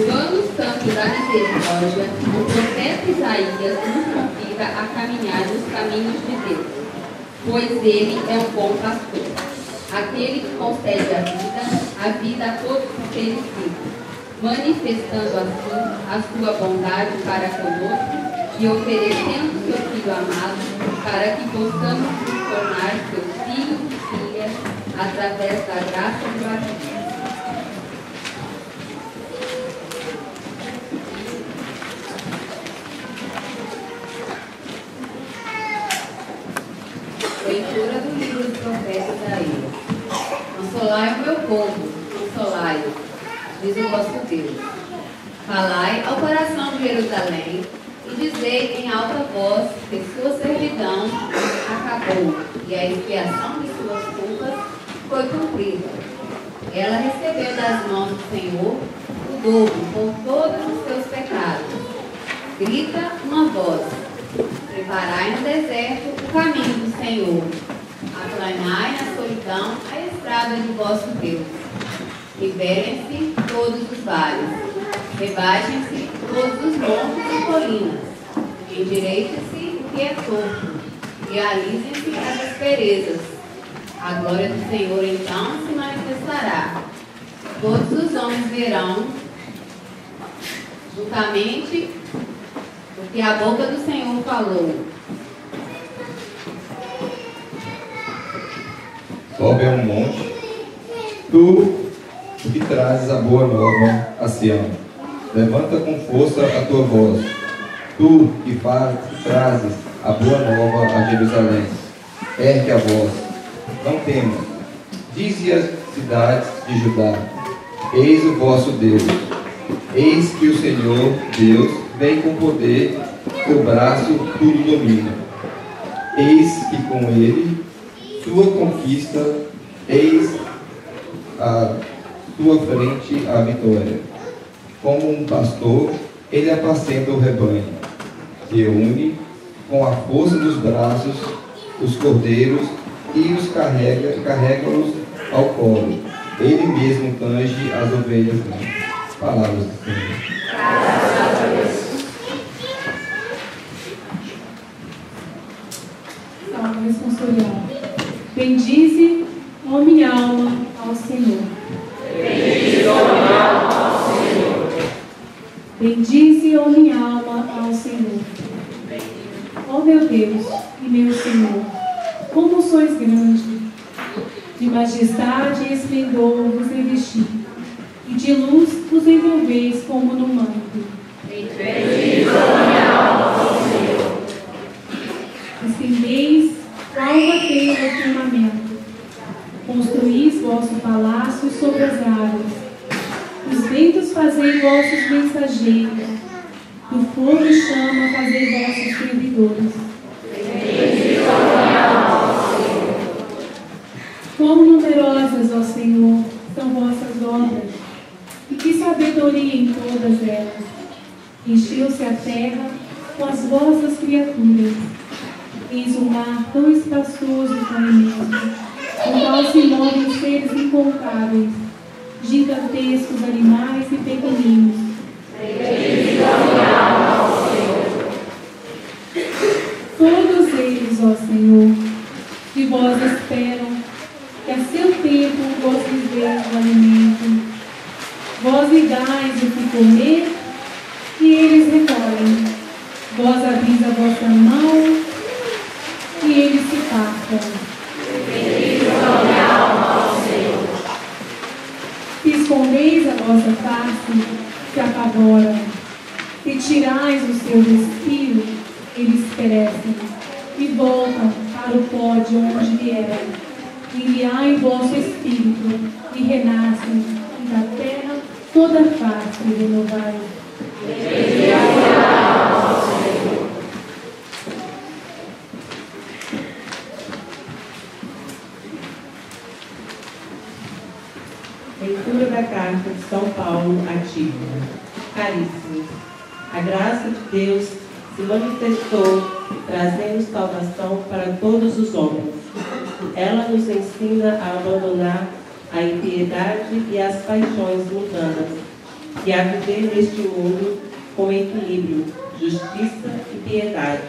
Pano santo da misericórdia, o profeta Isaías nos convida a caminhar nos caminhos de Deus, pois ele é um bom pastor, aquele que concede a vida a todos os seres vivos, manifestando assim a sua bondade para conosco e oferecendo seu Filho amado para que possamos nos tornar seus filhos e filhas através da graça do batismo. Leitura do livro do profeta Isaías. Consolai o meu povo, consolai-o, diz o vosso Deus. Falai ao coração de Jerusalém e dizei em alta voz que sua servidão acabou e a expiação de suas culpas foi cumprida. Ela recebeu das mãos do Senhor o dobro por todos os seus pecados. Grita uma voz: preparai no deserto o caminho do Senhor. Aplanai na solidão a estrada de vosso Deus. Liberem-se todos os vales. Rebaixem-se todos os montes e colinas. Endireite-se o que é torto. E alisem-se as asperezas. A glória do Senhor então se manifestará. Todos os homens verão juntamente o que a boca do Senhor falou. Sobe a um monte, tu que trazes a boa nova a Sião. Levanta com força a tua voz, tu que trazes a boa nova a Jerusalém. Ergue a voz, não temas. Dize às cidades de Judá: eis o vosso Deus. Eis que o Senhor Deus vem com poder, seu braço tudo domina. Eis que com ele sua conquista, eis à sua frente a vitória. Como um pastor, ele apacenta o rebanho, reúne com a força dos braços os cordeiros e os carrega-os ao colo. Ele mesmo tange as ovelhas. Palavras do Senhor. Graças a Deus. Salve responsorial. Bendize, ó minha alma, ao Senhor. Bendize, ó minha alma, ao Senhor. Bendize, ó minha alma, ao Senhor. Ó meu Deus e meu Senhor, como sois grande, de majestade e esplendor vos revesti, e de luz vos envolveis como no manto. Bendize, ó minha alma, ao Senhor. Estendeis alva teia do firmamento, construís vosso palácio sobre as águas, os ventos fazei vossos mensageiros, do fogo e chama fazei vossos servidores. Bendize, ó minha alma, ao Senhor. Quão numerosas, ó Senhor, são vossas obras, e que sabedoria em todas elas. Encheu-se a terra com as vossas criaturas. Eis um mar tão espaçoso e tão imenso, no qual se movem seres incontáveis, gigantescos animais e pequeninos. Bendize, ó minha alma, ao Senhor. Todos eles, ó Senhor, de vós esperam, que a seu tempo vos livrei do alimento. Vós lhe dais o que comer, e eles recolhem. Vós abris a vossa mão, e eles se fartam. Bendize, ó minha alma, ao Senhor. Se escondeis a vossa face, se apavoram. Se tirais o seu respiro, eles perecem, e voltam para o pó de onde vieram. Enviai vosso espírito, e renascem, e da terra toda face renovai. Bendize, ó minha alma, ao Senhor. Leitura da carta de São Paulo a Tito. Caríssimos, a graça de Deus se manifestou, trazendo salvação para todos os homens. Ela nos ensina a abandonar a impiedade e as paixões mundanas, e a viver neste mundo com equilíbrio, justiça e piedade,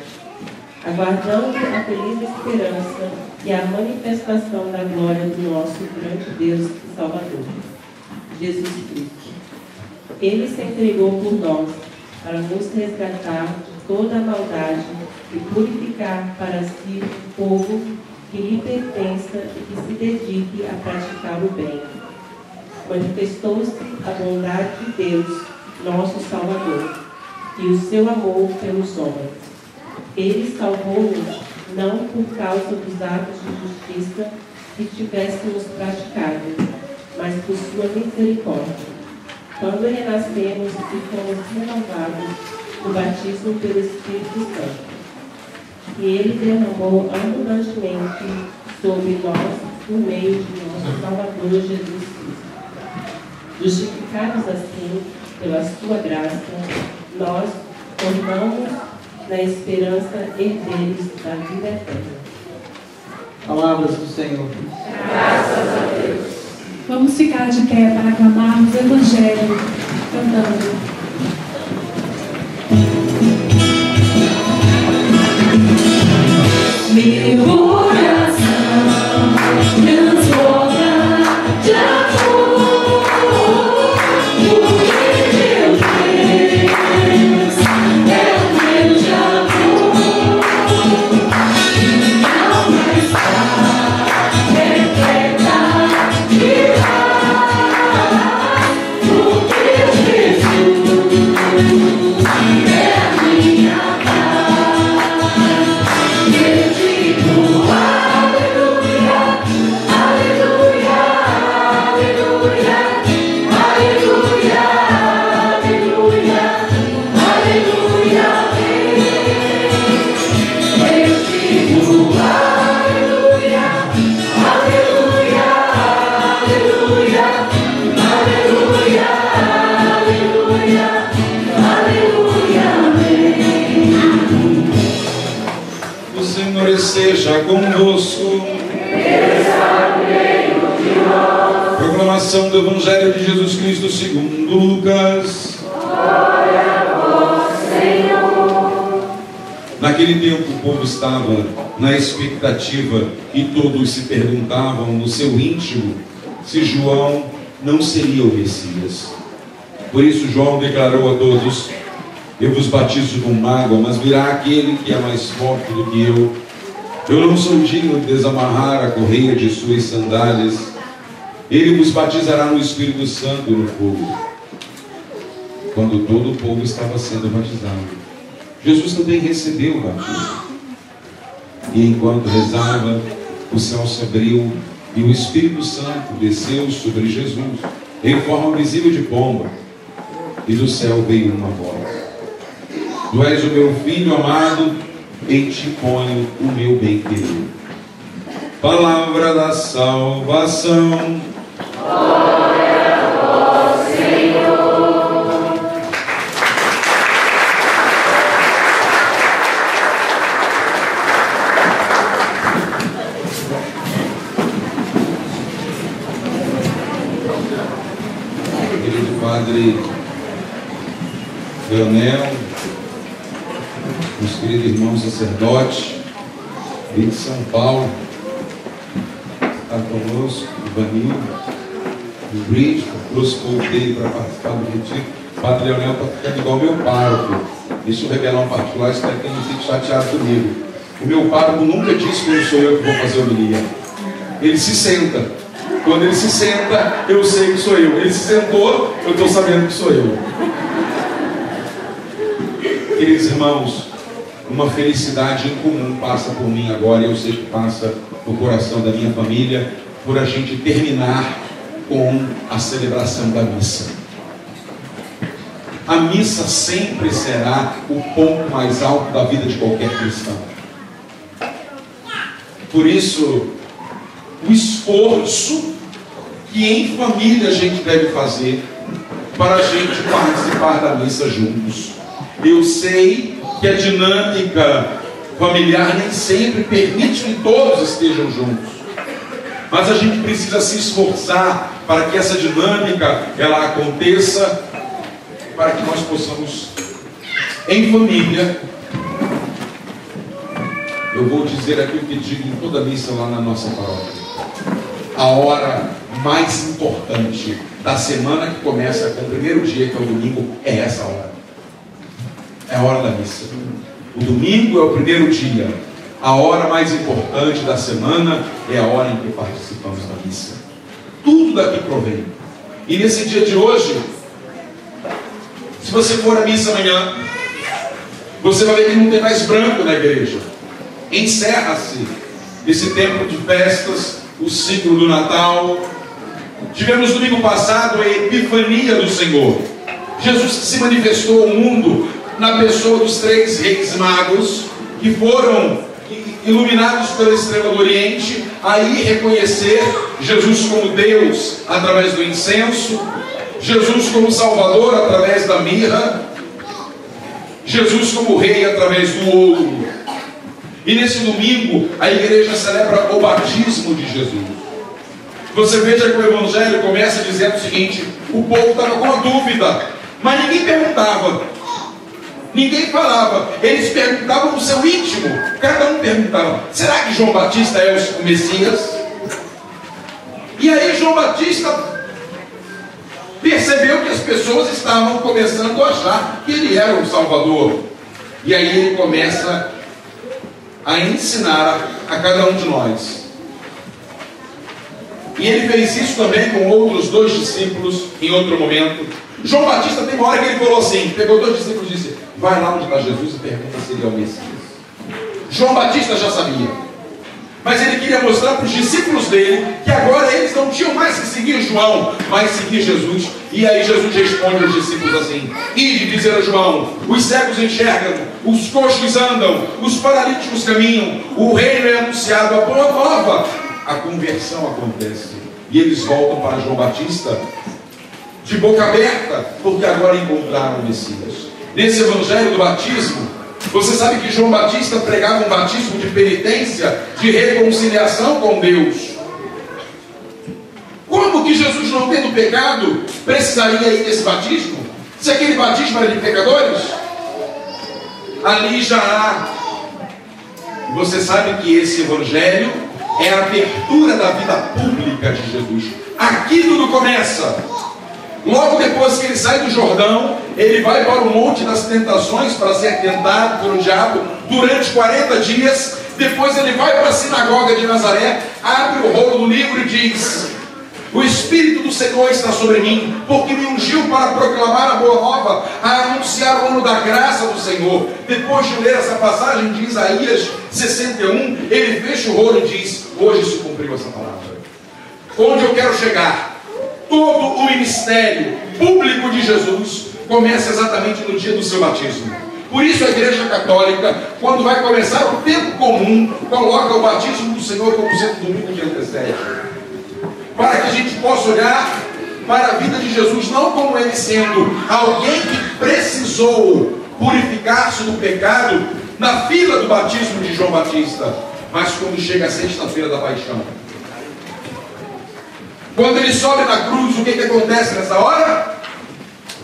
aguardando a feliz esperança e a manifestação da glória do nosso grande Deus e Salvador, Jesus Cristo. Ele se entregou por nós para nos resgatar de toda a maldade e purificar para si um povo que lhe pertença e que se dedique a praticar o bem. Manifestou-se a bondade de Deus, nosso Salvador, e o seu amor pelos homens. Ele salvou-nos não por causa dos atos de justiça que tivéssemos praticado, mas por sua misericórdia, quando renascemos e fomos renovados no batismo pelo Espírito Santo. E ele derramou abundantemente sobre nós por meio de nosso Salvador Jesus Cristo. Justificados assim pela sua graça, nós tornamos na esperança herdeiros da vida eterna. Palavras do Senhor. Graças a Deus. Vamos ficar de pé para aclamarmos o Evangelho, cantando. Meu coração transborda de amor, porque meu Deus é o Deus de amor. Minha alma está repleta de paz, porque Jesus é a minha paz. Eu digo aleluia, aleluia, aleluia, aleluia, aleluia, aleluia, eu digo aleluia, aleluia, aleluia, aleluia, aleluia, aleluia, O Senhor esteja convosco. Proclamação do Evangelho de Jesus Cristo segundo Lucas. Naquele tempo o povo estava na expectativa e todos se perguntavam no seu íntimo se João não seria o Messias. Por isso João declarou a todos: eu vos batizo com água, mas virá aquele que é mais forte do que eu. Eu não sou digno de desamarrar a correia de suas sandálias. Ele vos batizará no Espírito Santo e no fogo. Quando todo o povo estava sendo batizado, Jesus também recebeu o batismo. E enquanto rezava, o céu se abriu e o Espírito Santo desceu sobre Jesus em forma visível de pomba. E do céu veio uma voz: Tu és o meu filho amado, em ti ponho o meu bem-querer. Palavra da salvação. glória ao Senhor. Querido Padre Leonel, os queridos irmãos sacerdotes, de São Paulo, está conosco, o Vanil, o Brito, trouxe o povo dele para participar do retiro. O Padre Leonel está ficando igual meu pároco. Deixa eu revelar um particular, espero que ele não fique chateado comigo. O meu pároco nunca disse que não sou eu que vou fazer a homilia. Ele se senta. Quando ele se senta, eu sei que sou eu. Ele se sentou, eu estou sabendo que sou eu. Queridos irmãos, uma felicidade incomum passa por mim agora, e eu sei que passa no coração da minha família, por a gente terminar com a celebração da missa. A missa sempre será o ponto mais alto da vida de qualquer cristão. Por isso, o esforço que em família a gente deve fazer para a gente participar da missa juntos. Eu sei que a dinâmica familiar nem sempre permite que todos estejam juntos, mas a gente precisa se esforçar para que essa dinâmica ela aconteça para que nós possamos, em família, eu vou dizer aquilo que digo em toda missa lá na nossa paróquia: a hora mais importante da semana, que começa com o primeiro dia, que é o domingo, é essa hora. É a hora da missa. O domingo é o primeiro dia. A hora mais importante da semana é a hora em que participamos da missa. Tudo daqui provém. E nesse dia de hoje, se você for à missa amanhã, você vai ver que não tem mais branco na igreja. Encerra-se esse tempo de festas, o ciclo do Natal. Tivemos domingo passado a Epifania do Senhor. Jesus se manifestou ao mundo na pessoa dos 3 reis magos, que foram iluminados pela estrela do Oriente, aí reconhecer Jesus como Deus através do incenso, Jesus como Salvador através da mirra, Jesus como Rei através do ouro. E nesse domingo a igreja celebra o batismo de Jesus. Você veja que o Evangelho começa dizendo o seguinte: o povo estava com a dúvida, mas ninguém perguntava, ninguém falava, eles perguntavam no seu íntimo. Cada um perguntava: será que João Batista é o Messias? E aí João Batista percebeu que as pessoas estavam começando a achar que ele era o Salvador. E aí ele começa a ensinar a cada um de nós. E ele fez isso também com outros 2 discípulos em outro momento. João Batista tem uma hora que ele falou assim, pegou 2 discípulos e disse: vai lá onde está Jesus e pergunta se ele é o Messias. João Batista já sabia, mas ele queria mostrar para os discípulos dele que agora eles não tinham mais que seguir João, mas seguir Jesus. E aí Jesus responde aos discípulos assim: ide dizer a João, os cegos enxergam, os coxos andam, os paralíticos caminham, o reino é anunciado, a boa nova. A conversão acontece e eles voltam para João Batista de boca aberta, porque agora encontraram o Messias. Nesse evangelho do batismo, você sabe que João Batista pregava um batismo de penitência, de reconciliação com Deus. Como que Jesus, não tendo pecado, precisaria ir nesse batismo? Se aquele batismo era de pecadores, ali já há. Você sabe que esse evangelho é a abertura da vida pública de Jesus. Aqui tudo começa. Logo depois que ele sai do Jordão, ele vai para o Monte das Tentações para ser tentado pelo diabo durante 40 dias. Depois ele vai para a sinagoga de Nazaré, abre o rolo do livro e diz: o Espírito do Senhor está sobre mim, porque me ungiu para proclamar a boa nova, a anunciar o ano da graça do Senhor. Depois de ler essa passagem de Isaías 61, ele fecha o rolo e diz: hoje se cumpriu essa palavra. Onde eu quero chegar? Todo o ministério público de Jesus começa exatamente no dia do seu batismo. Por isso a Igreja Católica, quando vai começar o tempo comum, coloca o batismo do Senhor como sendo o domingo que antecede, para que a gente possa olhar para a vida de Jesus não como ele sendo alguém que precisou purificar-se do pecado na fila do batismo de João Batista, mas quando chega a sexta-feira da paixão, quando ele sobe na cruz, o que acontece nessa hora?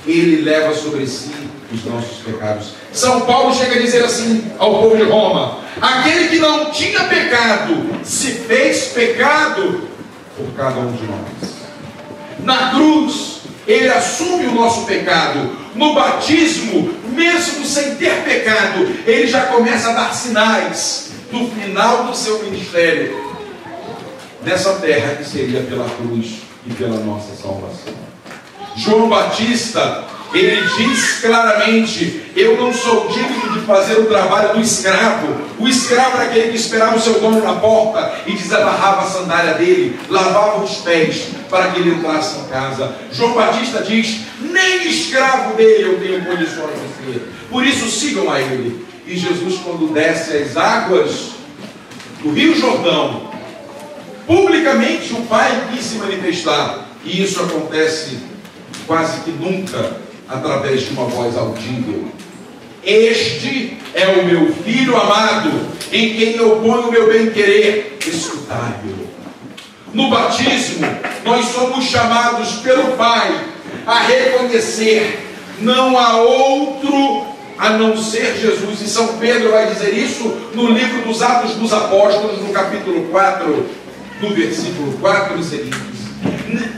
Ele leva sobre si os nossos pecados. São Paulo chega a dizer assim ao povo de Roma: aquele que não tinha pecado se fez pecado por cada um de nós. Na cruz, ele assume o nosso pecado. No batismo, mesmo sem ter pecado, ele já começa a dar sinais do final do seu ministério nessa terra, que seria pela cruz e pela nossa salvação. João Batista, ele diz claramente: eu não sou digno de fazer o trabalho do escravo. O escravo era aquele que esperava o seu dono na porta e desamarrava a sandália dele, lavava os pés para que ele entrasse em casa. João Batista diz: nem escravo dele eu tenho condições de ser, por isso sigam a ele. E Jesus, quando desce as águas do Rio Jordão, publicamente o Pai quis se manifestar, e isso acontece quase que nunca através de uma voz audível. Este é o meu Filho amado, em quem eu ponho o meu bem-querer, escutai-o. No batismo, nós somos chamados pelo Pai a reconhecer não há outro a não ser Jesus. E São Pedro vai dizer isso no livro dos Atos dos Apóstolos, no capítulo 4, no versículo 4 e seguintes.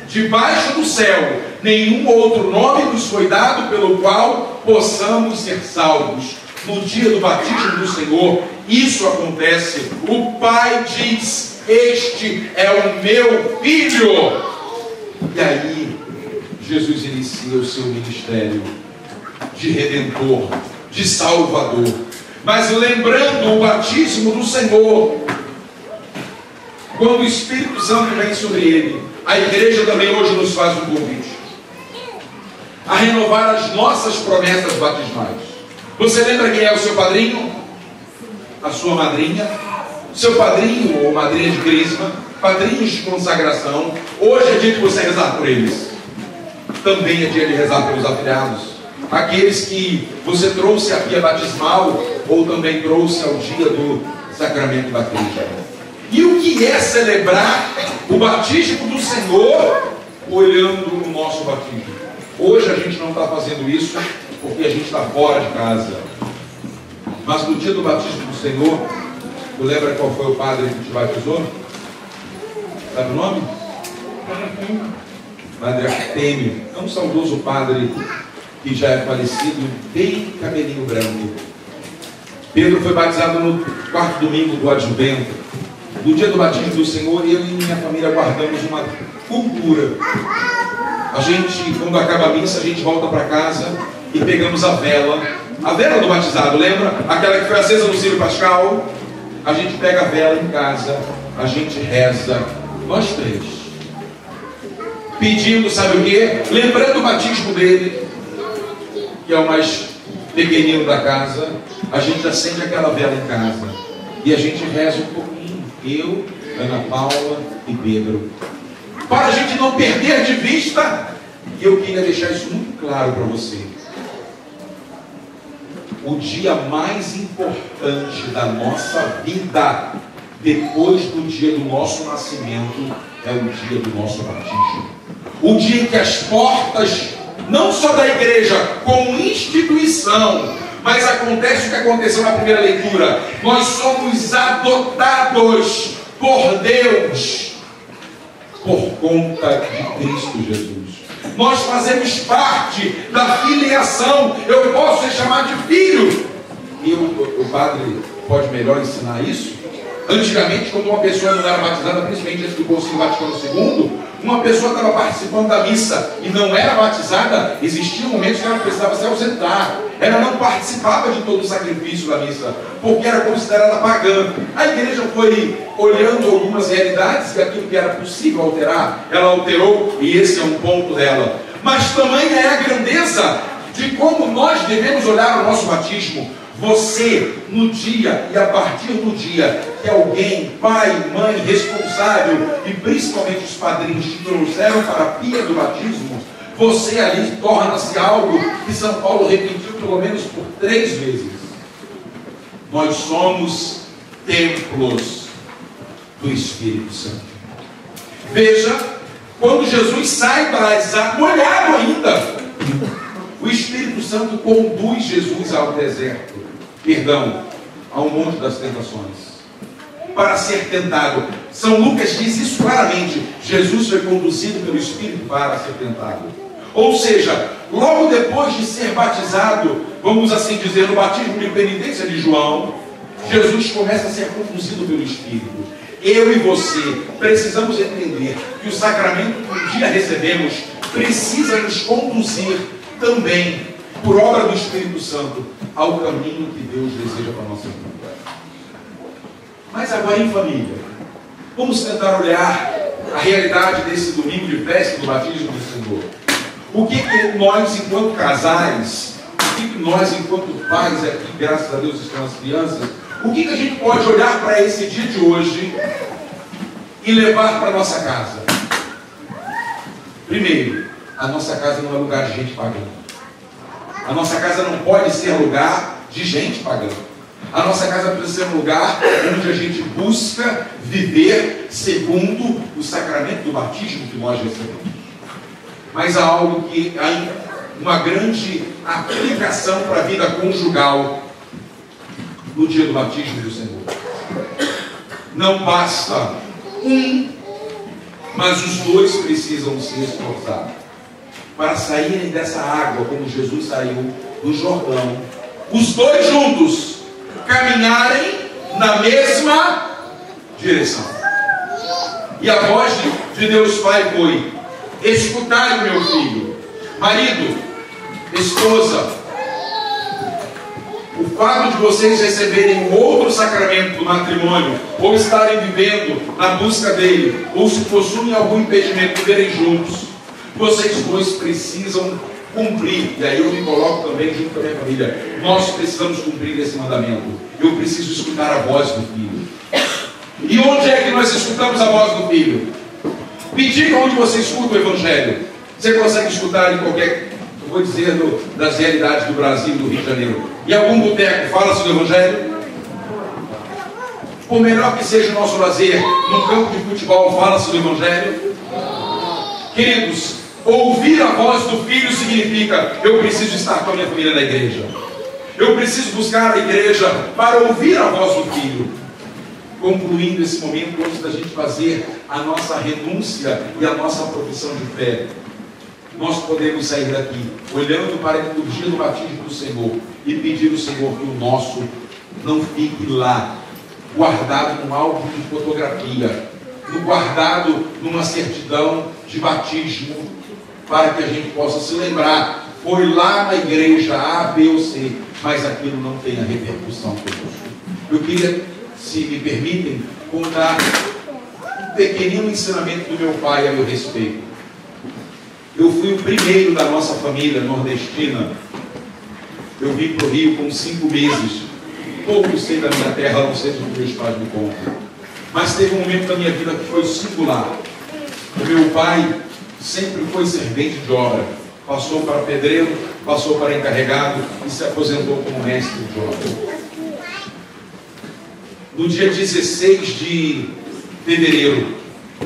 Debaixo do céu, nenhum outro nome nos foi dado pelo qual possamos ser salvos. No dia do batismo do Senhor, isso acontece. O Pai diz: este é o meu filho. E aí, Jesus inicia o seu ministério de redentor, de salvador. Mas lembrando o batismo do Senhor, quando o Espírito Santo vem sobre ele, a igreja também hoje nos faz um convite a renovar as nossas promessas batismais. Você lembra quem é o seu padrinho? A sua madrinha? Seu padrinho ou madrinha de crisma? Padrinhos de consagração. Hoje é dia de você rezar por eles. Também é dia de rezar pelos afilhados. Aqueles que você trouxe à pia batismal ou também trouxe ao dia do sacramento da Igreja. E o que é celebrar o batismo do Senhor olhando o nosso batismo? Hoje a gente não está fazendo isso porque a gente está fora de casa. Mas no dia do batismo do Senhor, tu lembra qual foi o padre que te batizou? Sabe o nome? Padre Artêmio. É um saudoso padre que já é falecido, bem cabelinho branco. Pedro foi batizado no quarto domingo do Advento. No dia do batismo do Senhor, eu e minha família guardamos uma cultura. A gente, quando acaba a missa, a gente volta para casa e pegamos a vela do batizado, lembra? Aquela que foi acesa no círio pascal. A gente pega a vela em casa, a gente reza, nós três, pedindo, sabe o quê? Lembrando o batismo dele, que é o mais pequenino da casa. A gente acende aquela vela em casa e a gente reza um pouquinho, eu, Ana Paula e Pedro, para a gente não perder de vista. E eu queria deixar isso muito claro para você: o dia mais importante da nossa vida, depois do dia do nosso nascimento, é o dia do nosso batismo. O dia em que as portas, não só da igreja, como instituição, mas acontece o que aconteceu na primeira leitura: nós somos adotados por Deus por conta de Cristo Jesus. Nós fazemos parte da filiação. Eu posso ser chamado de filho. E o padre pode melhor ensinar isso. Antigamente, quando uma pessoa não era batizada, principalmente antes do Concílio Vaticano II, uma pessoa estava participando da missa e não era batizada, existiam momentos que ela precisava se ausentar. Ela não participava de todo o sacrifício da missa, porque era considerada pagã. A igreja foi olhando algumas realidades e aquilo que era possível alterar, ela alterou, e esse é um ponto dela. Mas tamanha é a grandeza de como nós devemos olhar o nosso batismo. Você, no dia e a partir do dia que alguém, pai, mãe, responsável e principalmente os padrinhos te trouxeram para a pia do batismo, você ali torna-se algo que São Paulo repetiu pelo menos por 3 vezes. Nós somos templos do Espírito Santo. Veja, quando Jesus sai para molhado ainda, o Espírito Santo conduz Jesus ao deserto, ao monte das tentações, para ser tentado. São Lucas diz isso claramente: Jesus foi conduzido pelo Espírito para ser tentado. Ou seja, logo depois de ser batizado, vamos assim dizer, no batismo de penitência de João, Jesus começa a ser conduzido pelo Espírito. Eu e você precisamos entender que o sacramento que um dia recebemos precisa nos conduzir também, por obra do Espírito Santo, ao caminho que Deus deseja para a nossa vida. Mas agora em família, vamos tentar olhar a realidade desse domingo de festa do batismo do Senhor. O que nós, enquanto casais, o que nós, enquanto pais aqui, graças a Deus estão as crianças, o que a gente pode olhar para esse dia de hoje e levar para a nossa casa? Primeiro, a nossa casa não é lugar de gente pagã. A nossa casa não pode ser lugar de gente pagã. A nossa casa precisa ser um lugar onde a gente busca viver segundo o sacramento do batismo que nós recebemos. Mas há algo que ainda uma grande aplicação para a vida conjugal no dia do batismo do Senhor. Não basta um, mas os dois precisam se esforçar para saírem dessa água, como Jesus saiu do Jordão. Os dois juntos caminharem na mesma direção. E a voz de Deus Pai foi: escutai o meu filho. Marido, esposa, o fato de vocês receberem um outro sacramento do matrimônio, ou estarem vivendo na busca dele, ou se possuem algum impedimento de viverem juntos, vocês dois precisam cumprir. E aí eu me coloco também junto com a minha família. Nós precisamos cumprir esse mandamento. Eu preciso escutar a voz do filho. E onde é que nós escutamos a voz do filho? Me diga onde você escuta o Evangelho. Você consegue escutar em qualquer, eu vou dizer, das realidades do Brasil, do Rio de Janeiro. Em algum boteco fala-se do Evangelho? Por melhor que seja o nosso lazer, num campo de futebol fala-se do Evangelho? Queridos, ouvir a voz do Filho significa: eu preciso estar com a minha família na igreja. Eu preciso buscar a igreja para ouvir a voz do Filho. Concluindo esse momento, antes da gente fazer a nossa renúncia e a nossa profissão de fé, nós podemos sair daqui olhando para a liturgia do batismo do Senhor e pedir ao Senhor que o nosso não fique lá, guardado num álbum de fotografia, guardado numa certidão de batismo, para que a gente possa se lembrar: foi lá na igreja A, B ou C, mas aquilo não tem a repercussão conosco. Eu queria, se me permitem, contar um pequenino ensinamento do meu pai a meu respeito. Eu fui o primeiro da nossa família nordestina. Eu vim para o Rio com 5 meses. Pouco sei da minha terra, não sei do que meus pais me contam. Mas teve um momento da minha vida que foi singular. O meu pai sempre foi servente de obra. Passou para pedreiro, passou para encarregado e se aposentou como mestre de obra. No dia 16 de fevereiro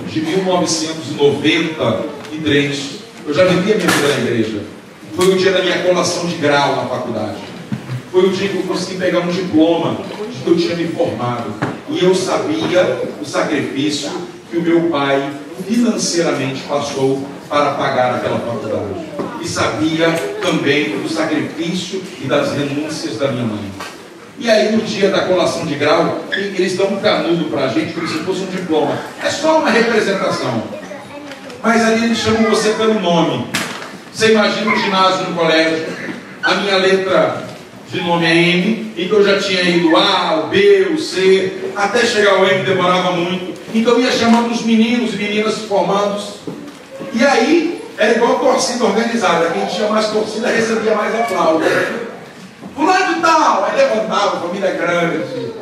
de 1993, eu já vivia minha vida na igreja. Foi o dia da minha colação de grau na faculdade. Foi o dia que eu consegui pegar um diploma de que eu tinha me formado. E eu sabia o sacrifício que o meu pai financeiramente passou para pagar aquela faculdade. E sabia também do sacrifício e das renúncias da minha mãe. E aí, no dia da colação de grau, eles dão um canudo para a gente como se fosse um diploma. É só uma representação. Mas ali eles chamam você pelo nome. Você imagina um ginásio no colégio, a minha letra de nome é M, então eu já tinha ido o A, o B, o C, até chegar ao M demorava muito. Então eu ia chamando os meninos e meninas formandos. E aí, era igual torcida organizada. Quem tinha mais torcida recebia mais aplausos. Fulano de tal, aí levantava, família grande.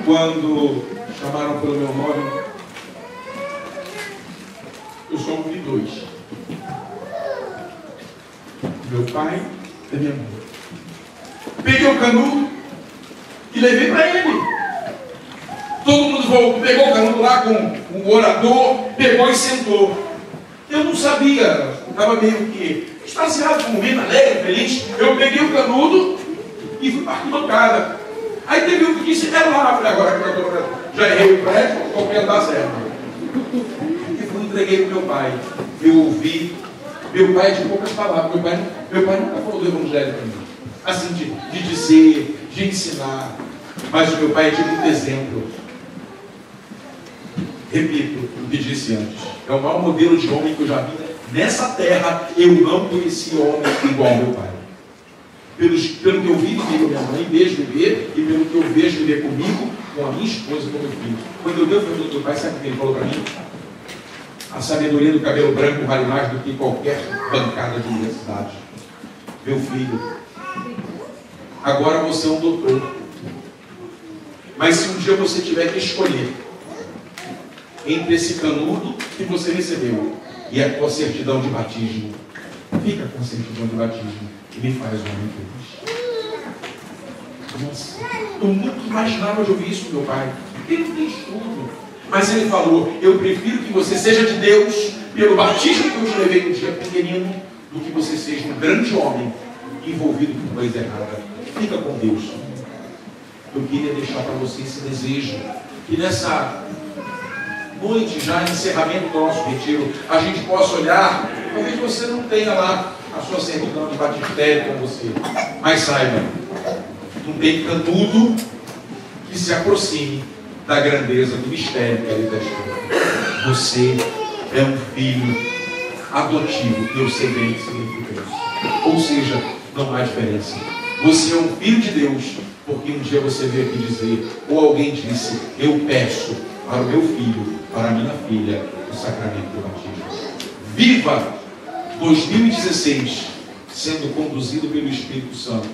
Quando chamaram pelo meu nome, eu só ouvi 2. Meu pai e minha mãe. Peguei o canudo e levei para ele. Todo mundo pegou o canudo lá com o orador, pegou e sentou. Eu não sabia, estava meio que extasiado, com um momento alegre, feliz. Eu peguei o canudo e fui para a arquibancada. Aí teve um que disse: é lá. Eu falei: agora que eu já errei o prédio, qualquer dá certo. E fui, entreguei para o meu pai. Eu ouvi. Meu pai de poucas palavras. Meu pai nunca falou do Evangelho para mim. Assim, de dizer, de ensinar. Mas o meu pai é de muito exemplo. Repito o que disse antes. É o maior modelo de homem que eu já vi nessa terra. Eu não conheci homem igual ao meu pai. Pelo que eu vi viver com a minha mãe, vejo viver, e pelo que eu vejo viver comigo, com a minha esposa e com o meu filho. Quando eu dei o filho do meu pai, sabe o que ele falou para mim? A sabedoria do cabelo branco vale mais do que qualquer bancada de universidade. Meu filho, agora você é um doutor. Mas se um dia você tiver que escolher entre esse canudo que você recebeu e a tua certidão de batismo, fica com a certidão de batismo e me faz um homem feliz. Nossa, eu nunca imaginava de ouvir isso do meu pai. Ele não tem estudo. Mas ele falou: eu prefiro que você seja de Deus pelo batismo que eu te levei no dia pequenino, do que você seja um grande homem envolvido com coisa errada. Fica com Deus. Eu queria deixar para você esse desejo, que nessa noite, já encerramento do nosso retiro, a gente possa olhar. Talvez você não tenha lá a sua certidão de batistério com você, mas saiba, não tem canudo que se aproxime da grandeza do mistério que ele está. Você é um filho adotivo, eu sei bem o que significa isso. Ou seja, não há diferença. Você é um filho de Deus, porque um dia você veio aqui dizer, ou alguém disse, eu peço para o meu filho, para a minha filha, o sacramento do batismo. Viva 2016 sendo conduzido pelo Espírito Santo,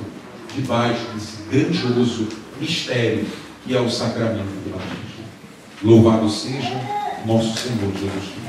debaixo desse grandioso mistério que é o sacramento do batismo. Louvado seja nosso Senhor Jesus Cristo.